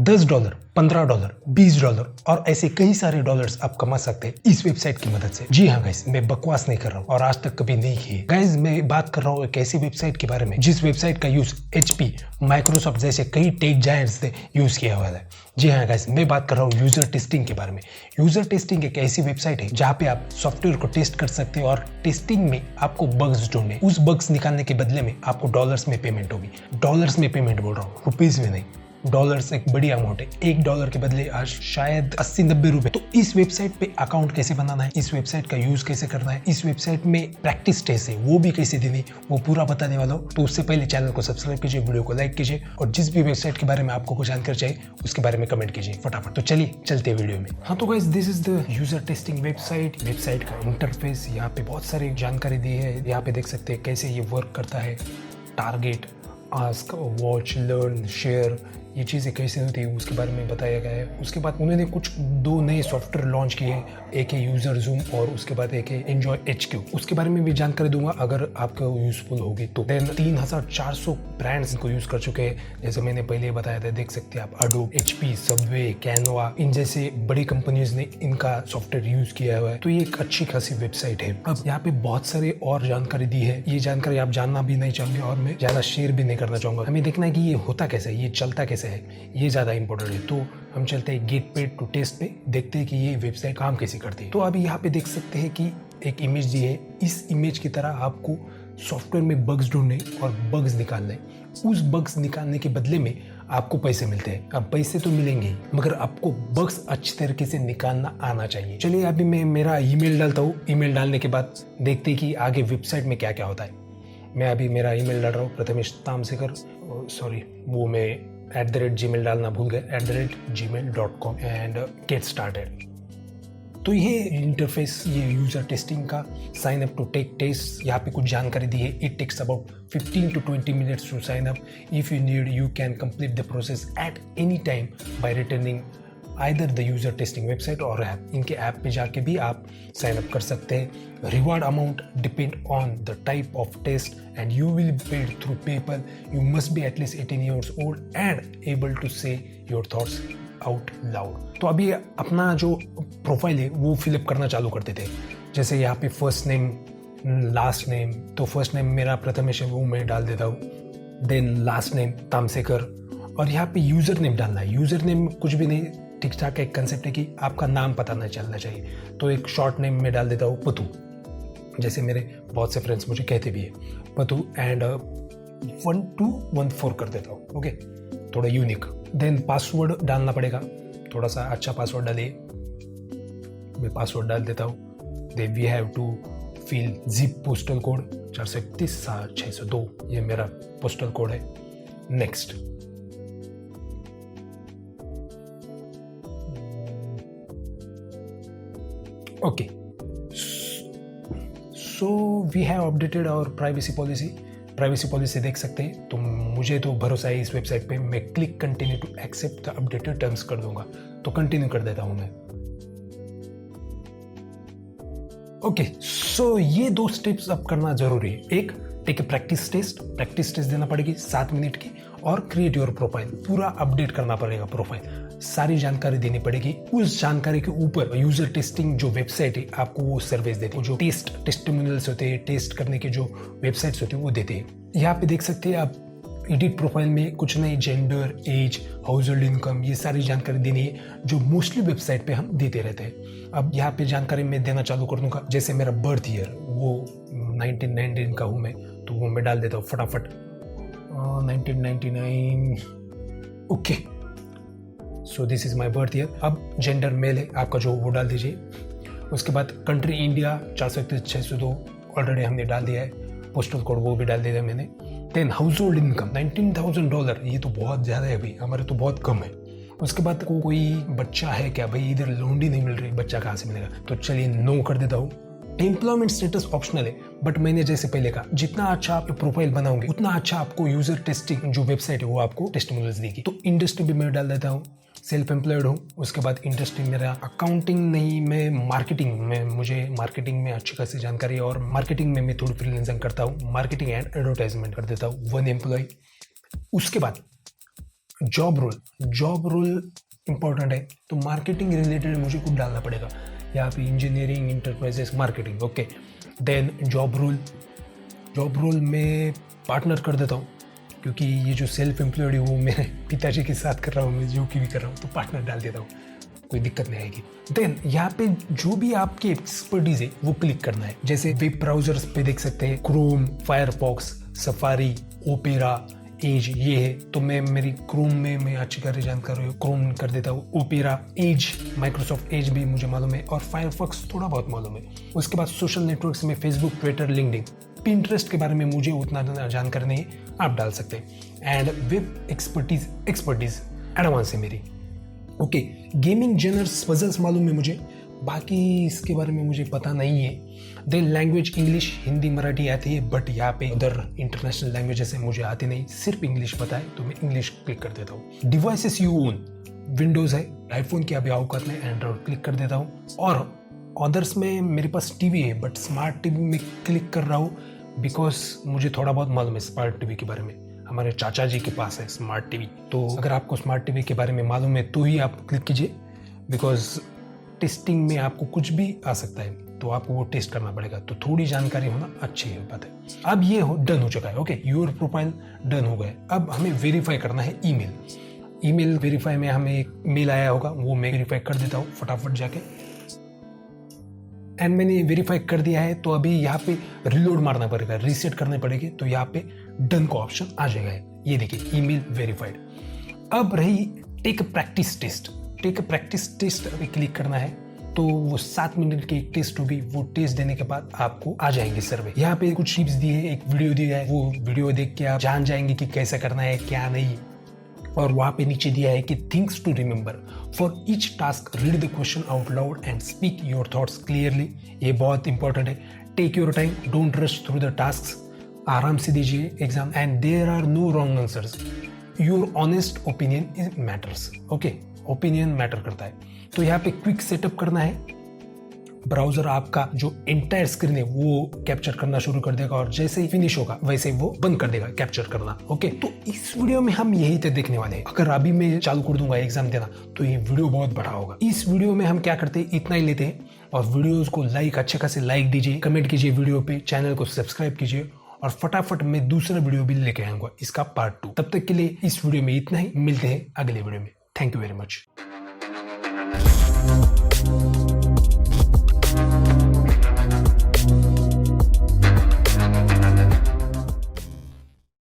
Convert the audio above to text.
$10, $15, $20 और ऐसे कई सारे डॉलर्स आप कमा सकते हैं इस वेबसाइट की मदद से। जी हाँ गाइस, मैं बकवास नहीं कर रहा हूँ और आज तक कभी नहीं की है। गाइस, मैं बात कर रहा हूँ एक ऐसी वेबसाइट के बारे में जिस वेबसाइट का यूज HP, माइक्रोसॉफ्ट जैसे कई टेक जायंट्स ने यूज किया हुआ है। जी हाँ गाइस, मैं बात कर रहा हूँ यूजर टेस्टिंग के बारे में। यूजर टेस्टिंग एक ऐसी वेबसाइट है जहाँ पे आप सॉफ्टवेयर को टेस्ट कर सकते हैं और टेस्टिंग में आपको बग्स ढूंढने, उस बग्स निकालने के बदले में आपको डॉलर्स में पेमेंट होगी। डॉलर्स में पेमेंट बोल रहा हूँ, रुपीज में नहीं। डॉलर्स एक बड़ी अमाउंट है, $1 के बदले आज शायद 80-90 रुपए। तो इस वेबसाइट पे अकाउंट कैसे बनाना है, इस वेबसाइट का यूज कैसे करना है, इस वेबसाइट में प्रैक्टिस टेस्ट है वो भी कैसे देनी, वो पूरा बताने वाला हूँ। तो उससे पहले चैनल को सब्सक्राइब कीजिए, वीडियो को लाइक कीजिए और जिस भी वेबसाइट के बारे में आपको कुछ जानकारी चाहिए उसके बारे में कमेंट कीजिए फटाफट। तो चलिए चलते वीडियो में। हाँ तो guys, this is the user testing website. Website का इंटरफेस, यहाँ पे बहुत सारी जानकारी दी है। यहाँ पे देख सकते हैं कैसे ये वर्क करता है। Target, ask, watch, learn, share, ये चीज़ें कैसे होती है उसके बारे में बताया गया है। उसके बाद उन्होंने कुछ 2 नए सॉफ्टवेयर लॉन्च किए, एक है यूज़र जूम और उसके बाद एक है एंजॉय HQ। उसके बारे में भी जानकारी दूंगा अगर आपको यूजफुल होगी तो। 3400 ब्रांड्स इनको यूज़ कर चुके हैं, जैसे मैंने पहले बताया था। देख सकते हैं आप अडोब, HP, सबवे, कैनवा, इन जैसे बड़ी कंपनीज ने इनका सॉफ्टवेयर यूज़ किया हुआ है। तो ये एक अच्छी खासी वेबसाइट है। अब यहाँ पे बहुत सारे और जानकारी दी है, ये जानकारी आप जानना भी नहीं चाहोगे और मैं ज़्यादा शेयर भी नहीं करना चाहूँगा। हमें देखना है कि ये होता कैसे है, ये चलता कैसे है, ये ज़्यादा इंपॉर्टेंट है। तो हम चलते हैं गेट पेड टू टेस्ट पे, देखते हैं कि ये वेबसाइट काम कैसे करती है। तो अभी यहाँ पे देख सकते हैं कि एक इमेज दी है। इस इमेज की तरह आपको सॉफ्टवेयर में बग्स ढूंढने और बग्स निकालने, उस बग्स निकालने के बदले में आपको पैसे मिलते हैं। अब पैसे तो मिलेंगे ही, मगर आपको बग्स अच्छी तरीके से निकालना आना चाहिए। चलिए अभी मैं मेरा ईमेल डालता हूँ। ईमेल डालने के बाद देखते हैं कि आगे वेबसाइट में क्या क्या होता है। मैं अभी मेरा ईमेल डाल रहा हूँ, प्रथमेश तामसेकर, सॉरी वो मैं @gmail डालना भूल गए, @gmail.com एंड गेट स्टार्टेड। तो ये इंटरफेस, ये यूजर टेस्टिंग का sign up to take test, यहाँ पे कुछ जानकारी दी है। It takes about 15 to 20 minutes to sign up. If you need you can complete the process at any time by returning either the user testing website or app. इनके app पे जाके भी आप साइन अप कर सकते हैं। Reward amount depend on the type of test and you will paid through PayPal. You must be at least 18 years old and able to say your thoughts out loud. तो अभी अपना जो प्रोफाइल है वो fill up करना चालू करते थे। जैसे यहाँ पे फर्स्ट नेम, लास्ट नेम। तो फर्स्ट नेम मेरा प्रथमेश है, वो मैं डाल देता हूँ। देन लास्ट नेम तामसेकर और यहाँ पे यूजर नेम डालना है। यूजर नेम कुछ भी नहीं, ठीक ठाक एक कंसेप्ट है कि आपका नाम पता नहीं चलना चाहिए। तो एक शॉर्ट नेम में डाल देता हूँ पतू, जैसे मेरे बहुत से फ्रेंड्स मुझे कहते भी है पतू, एंड 1214 कर देता हूँ। ओके, थोड़ा यूनिक। देन पासवर्ड डालना पड़ेगा, थोड़ा सा अच्छा पासवर्ड डालिए। मैं पासवर्ड डाल देता हूँ। Then we have to fill zip postal code 431-602, ये मेरा पोस्टल कोड है। Next. Okay, so we have updated our privacy policy. Privacy policy देख सकते हैं। तो मुझे तो भरोसा है इस वेबसाइट पे। मैं click continue to accept the updated terms कर दूंगा, तो कंटिन्यू कर देता हूं मैं। ओके, सो ये 2 स्टेप्स अब करना जरूरी है। एक, टेक ए प्रैक्टिस टेस्ट देना पड़ेगी 7 मिनट की, और क्रिएट योर प्रोफाइल, पूरा अपडेट करना पड़ेगा प्रोफाइल। सारी जानकारी देनी पड़ेगी। उस जानकारी के ऊपर यूजर टेस्टिंग जो वेबसाइट है आपको वो सर्विस देती है। जो टेस्टिमोनियल्स होते हैं, टेस्ट करने के जो वेबसाइट्स होती है वो देते हैं। यहाँ पे देख सकते हैं आप एडिट प्रोफाइल में कुछ नहीं, gender, age, household income, ये सारी जानकारी देनी है जो मोस्टली वेबसाइट पे हम देते रहते हैं। अब यहाँ पे जानकारी मैं देना चालू कर दूंगा। जैसे मेरा बर्थ ईयर वो 1999 का हूँ मैं, तो वो मैं डाल देता हूँ फटाफट 1999। Okay, so this is my birth year. अब जेंडर मेल है आपका जो, वो डाल दीजिए। उसके बाद कंट्री इंडिया 431-602 ऑलरेडी हमने डाल दिया है। पोस्टल कोड वो भी डाल दिया मैंने। देन हाउस होल्ड इनकम $19,000, ये तो बहुत ज़्यादा है भाई, हमारे तो बहुत कम है। उसके बाद कोई बच्चा है क्या भाई, इधर लोंडी नहीं मिल रही, बच्चा कहाँ से मिलेगा, तो चलिए नो कर देता हूँ। एम्प्लॉयमेंट स्टेटस ऑप्शनल है, बट मैंने जैसे पहले कहा जितना अच्छा आप प्रोफाइल बनाओगे उतना अच्छा आपको यूजर टेस्टिंग जो वेबसाइट है वो आपको टेस्टिमोनियल्स देगी। तो इंडस्ट्री भी मैं डाल देता हूँ, सेल्फ एम्प्लॉयड हूँ। उसके बाद इंडस्ट्री मेरा अकाउंटिंग नहीं, मैं मार्केटिंग में, मुझे मार्केटिंग में अच्छी खासी जानकारी है और मार्केटिंग में मैं थोड़ी फ्रीलांसिंग करता हूँ। मार्केटिंग एंड एडवर्टाइजमेंट कर देता हूँ, 1 एम्प्लॉय। उसके बाद जॉब रोल इंपॉर्टेंट है, तो मार्केटिंग रिलेटेड मुझे कुछ डालना पड़ेगा यहाँ पे, engineering enterprises marketing. Okay, then job role में पार्टनर कर देता हूँ, क्योंकि ये जो सेल्फ एम्प्लॉयड है वो मेरे पिताजी के साथ कर रहा हूँ, मैं जो भी कर रहा हूँ, तो पार्टनर डाल देता हूँ, कोई दिक्कत नहीं आएगी। देन यहाँ पे जो भी आपकी एक्सपर्टीज है वो क्लिक करना है। जैसे वेब ब्राउजर्स पे देख सकते हैं, Chrome, Firefox, Safari, Opera, Edge, ये है तो मैं मेरी क्रोम में मैं अच्छी खासी जानकारी हूँ, क्रोम कर देता हूँ। ओपेरा, एज, माइक्रोसॉफ्ट एज भी मुझे मालूम है, और फायरफॉक्स थोड़ा बहुत मालूम है। उसके बाद सोशल नेटवर्क्स में फेसबुक, ट्विटर, लिंक्डइन, पिंटरेस्ट के बारे में मुझे उतना जानकारी नहीं, आप डाल सकते हैं। एंड वेब एक्सपर्टीज एडवांस है मेरी। ओके, गेमिंग जनर्स, पजल्स मालूम है मुझे, बाकी इसके बारे में मुझे पता नहीं है। Then language English, Hindi, Marathi आती है, बट यहाँ पे उधर इंटरनेशनल लैंग्वेजेस है मुझे आती नहीं, सिर्फ इंग्लिश पता है, तो मैं इंग्लिश क्लिक कर देता हूँ। डिवाइसेस यू ओन, विंडोज़ है, आईफोन की अभी औकात में, एंड्रॉइड क्लिक कर देता हूँ। और अदर्स में मेरे पास टीवी है, बट स्मार्ट टीवी में क्लिक कर रहा हूँ बिकॉज मुझे थोड़ा बहुत मालूम है स्मार्ट टीवी के बारे में, हमारे चाचा जी के पास है स्मार्ट टीवी। तो अगर आपको स्मार्ट टीवी के बारे में मालूम है तो ही आप क्लिक कीजिए, बिकॉज टेस्टिंग में आपको कुछ भी आ सकता है, तो आपको वो टेस्ट करना पड़ेगा, तो थोड़ी जानकारी होना अच्छी है बात है। अब ये डन हो चुका है। ओके, योर प्रोफाइल डन हो गया। अब हमें वेरीफाई करना है ईमेल वेरीफाई में हमें एक मेल आया होगा, वो मैं वेरीफाई कर देता हूँ फटाफट जाके। एंड मैंने वेरीफाई कर दिया है, तो अभी यहाँ पे रिलोड मारना पड़ेगा, रीसेट करने पड़ेगी, तो यहाँ पे डन का ऑप्शन आ जाएगा। ये देखिए, ईमेल वेरीफाइड। अब रही टेक प्रैक्टिस टेस्ट अभी क्लिक करना है, तो वो 7 मिनट की एक टेस्ट होगी, वो टेस्ट देने के बाद आपको आ जाएंगे सर्वे। यहाँ पे कुछ टिप्स दिए है, एक वीडियो दिया है, वो वीडियो देख के आप जान जाएंगे कि कैसे करना है क्या नहीं। और वहां पे नीचे दिया है कि things to remember, for each task read the question out loud and speak your thoughts clearly. ये बहुत इंपॉर्टेंट है। Take your time, don't rush through the task, आराम से दीजिए exam. And there are no wrong answers, your honest opinion is matters. Okay, opinion matter करता है। तो यहाँ पे क्विक सेटअप करना है, ब्राउजर आपका जो एंटायर स्क्रीन है वो कैप्चर करना शुरू कर देगा, और जैसे ही फिनिश होगा वैसे ही वो बंद कर देगा कैप्चर करना। ओके, तो इस वीडियो में हम यही तक देखने वाले हैं। अगर अभी मैं चालू कर दूंगा एग्जाम देना, तो ये वीडियो बहुत बड़ा होगा। इस वीडियो में हम क्या करते हैं, इतना ही लेते हैं, और वीडियोस को लाइक, अच्छे खासे लाइक दीजिए, कमेंट कीजिए वीडियो पे, चैनल को सब्सक्राइब कीजिए, और फटाफट मैं दूसरा वीडियो भी लेके आऊंगा, इसका पार्ट 2। तब तक के लिए इस वीडियो में इतना ही, मिलते हैं अगले वीडियो में। Thank you very much.